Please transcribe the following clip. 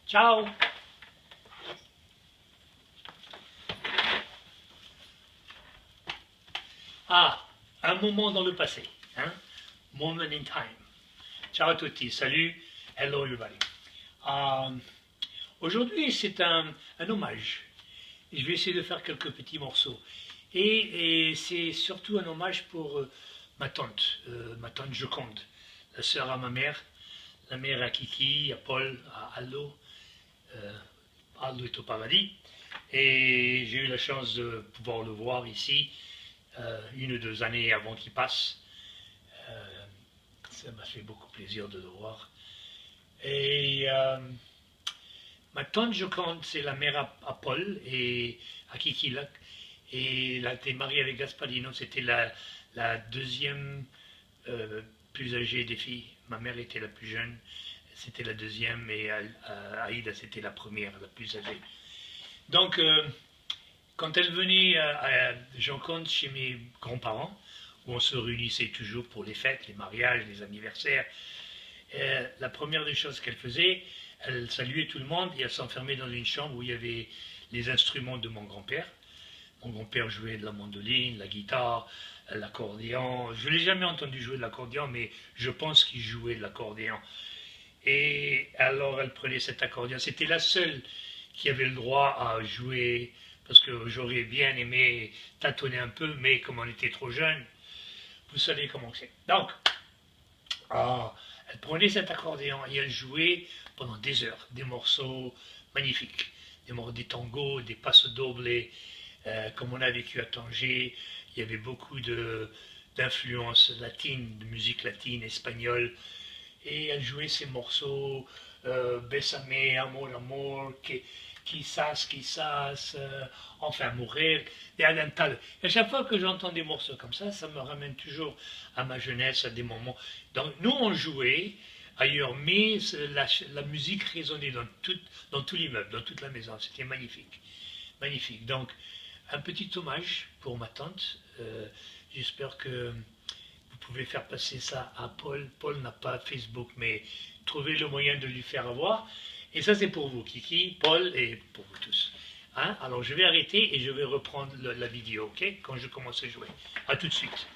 Ciao. Ah, un moment dans le passé. Hein? Moment in time. Ciao à tutti. Salut. Hello everybody. Aujourd'hui, c'est un hommage. Je vais essayer de faire quelques petits morceaux. Et c'est surtout un hommage pour ma tante Joconde, la sœur à ma mère, la mère à Kiki, à Paul, à Aldo. Aldo est au paradis. Et j'ai eu la chance de pouvoir le voir ici 1 ou 2 années avant qu'il passe. Ça m'a fait beaucoup plaisir de le voir. Et ma tante Joconde, c'est la mère à Paul et à Kiki. Et elle a été mariée avec Gasparino. C'était la deuxième plus âgée des filles. Ma mère était la plus jeune. C'était la deuxième et Aïda, c'était la première, la plus âgée. Donc, quand elle venait à Joconde chez mes grands-parents, où on se réunissait toujours pour les fêtes, les mariages, les anniversaires, la première des choses qu'elle faisait, elle saluait tout le monde et elle s'enfermait dans une chambre où il y avait les instruments de mon grand-père. Mon grand-père jouait de la mandoline, la guitare, l'accordéon. Je ne l'ai jamais entendu jouer de l'accordéon, mais je pense qu'il jouait de l'accordéon. Et alors elle prenait cet accordéon. C'était la seule qui avait le droit à jouer, parce que j'aurais bien aimé tâtonner un peu, mais comme on était trop jeune, vous savez comment c'est. Donc, elle prenait cet accordéon et elle jouait pendant des heures, des morceaux magnifiques, des tangos, des passo doble, comme on a vécu à Tanger. Il y avait beaucoup d'influences latines, de musique latine, espagnole, et elle jouait ces morceaux, Bésame, Amor, Amor, Quizás, enfin mourir, et Alental. Et à chaque fois que j'entends des morceaux comme ça me ramène toujours à ma jeunesse, à des moments. Donc nous on jouait ailleurs, mais la musique résonnait dans tout l'immeuble, dans toute la maison. C'était magnifique, magnifique. Donc un petit hommage pour ma tante. J'espère que vous pouvez faire passer ça à Paul. Paul n'a pas Facebook, mais trouvez le moyen de lui faire avoir. Et ça, c'est pour vous, Kiki, Paul, et pour vous tous. Hein? Alors, je vais arrêter et je vais reprendre la vidéo, ok? Quand je commence à jouer. À tout de suite.